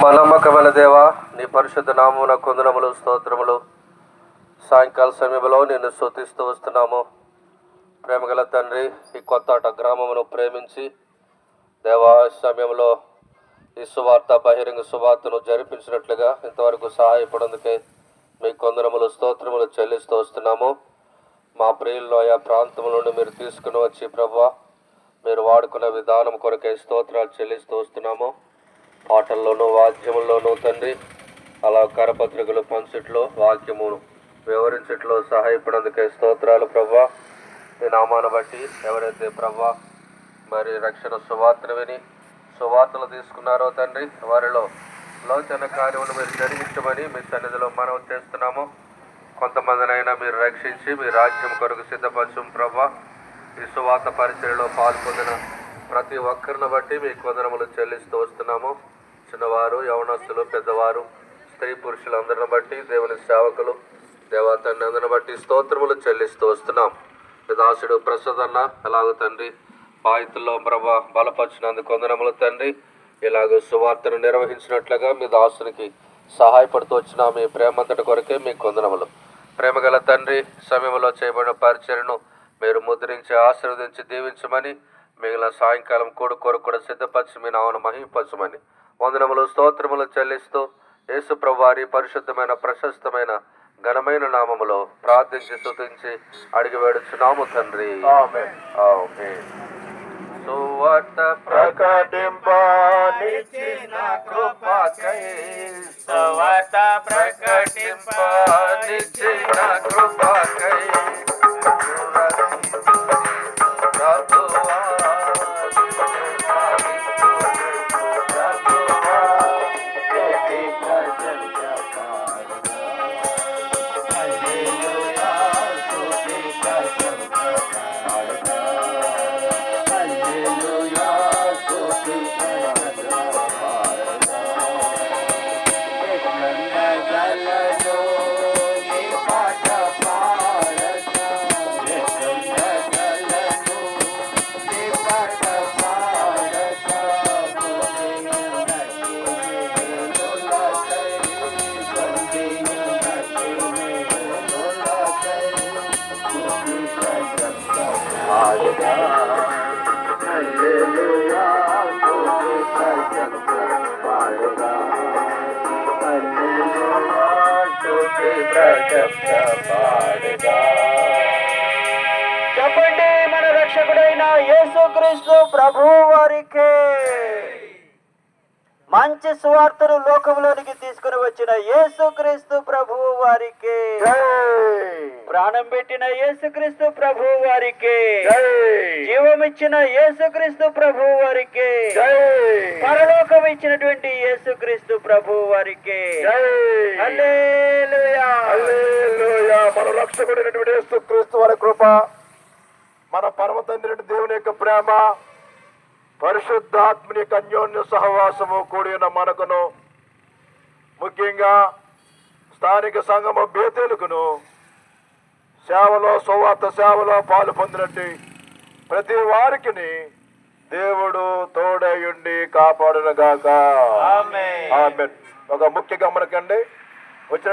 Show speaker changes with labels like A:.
A: మా నమ్మకమైన దేవ, నీ పరిశుద్ధ నామమున కొందనములు స్తోత్రములు. సాయంకాల సమయంలో నిన్ను స్తుతిస్తూ వస్తున్నాము. ప్రేమగల తండ్రి, ఈ కొత్తాట గ్రామమును ప్రేమించి దేవా సమయంలో ఈ సువార్త బహిరంగ సువార్తను జరిపించినట్లుగా ఇంతవరకు సహాయపడేందుకే మీ కొందనములు స్తోత్రములు చెల్లిస్తూ వస్తున్నాము. మా ప్రియుల్లో ఆయా ప్రాంతముల నుండి మీరు తీసుకుని వచ్చి ప్రభువా మీరు వాడుకున్న విధానం కొరకే స్తోత్రాలు చెల్లిస్తూ వస్తున్నాము. పాటల్లోనూ వాద్యముల్లోనూ తండ్రి, అలా కరపత్రికలు పంచుట్లో వాక్యమును వివరించట్లో సహాయపడేందుకే స్తోత్రాలు ప్రభువా. ఈ నామాన్ని బట్టి ఎవరైతే ప్రభువా మరి రక్షణ సువార్తను విని సువార్తలు తీసుకున్నారో తండ్రి, వారిలో లోచన కార్యమును మీరు జరిగించమని మీ సన్నిధిలో మనవి చేస్తున్నాము. కొంతమందినైనా మీరు రక్షించి మీ రాజ్యం కొరకు సిద్ధపరచం ప్రభువా. ఈ సువార్త పరిచయలో పాల్పొందిన ప్రతి ఒక్కరిని బట్టి మీ వందనములు చెల్లిస్తూ వస్తున్నాము. చిన్నవారు, యవనస్తులు, పెద్దవారు, స్త్రీ పురుషులందరిని బట్టి దేవుని సేవకులు దేవతని అందరిని బట్టి స్తోత్రములు చెల్లిస్తూ వస్తున్నాం. మీ దాసుడు ప్రసాదన్న ఎలాగ తండ్రి బాధితుల్లో ప్రభా బలపరిచినందుకు వందనములు తండ్రి. ఇలాగ సువార్తను నిర్వహించినట్లుగా మీ దాసునికి సహాయపడుతూ వచ్చిన మీ ప్రేమంతటి కొరకే మీకు వందనములు. ప్రేమగల తండ్రి, సమయంలో చేయబడిన పరిచర్ను మీరు ముద్రించి ఆశీర్వదించి దీవించమని, మిగిలిన సాయంకాలం కొరకు కూడా సిద్ధపరిచి మీ నామను మహింపరచమని వందనములు స్తోత్రములు చెల్లిస్తూ యేసు ప్రభువారి పరిశుద్ధమైన ప్రశస్తమైన ఘనమైన నామములో ప్రార్థించి స్తుతించి అడిగి వేడుచున్నాము తండ్రి. ఆమేన్. ఆమేన్. సువార్త ప్రకటింపనిచ్చిన కృపకై, సువార్త ప్రకటింపనిచ్చిన కృపకై
B: చెప్పండి, మన రక్షకుడైన యేసుక్రీస్తు ప్రభువు వారికి. మంచి సువార్తను లోకంలోనికి తీసుకుని వచ్చిన యేసుక్రీస్తు ప్రభువు వారికి, ప్రాణం పెట్టిన యేసుక్రీస్తు ప్రభువు వారికి, జీవమిచ్చిన యేసుక్రీస్తు ప్రభువు వారికి, పరలోకం ఇచ్చినటువంటి యేసుక్రీస్తు ప్రభువు వారికి. హల్లెలూయా,
C: హల్లెలూయా. మన రక్షకుడైనటువంటి యేసుక్రీస్తు వారి కృప, మన పరమ తండ్రి దేవుని యొక్క ప్రేమ, పరిశుద్ధాత్మని యొక్క అన్యోన్య సహవాసము కూడిన మనకును, ముఖ్యంగా స్థానిక సంఘము బేతేలుకును సేవలో సువార్త సేవలో పాలు పొందినట్టు ప్రతి వారికి దేవుడు తోడయుండి కాపాడునుగాక. ఆమేన్. ఒక ముఖ్య గమనికండి, వచ్చిన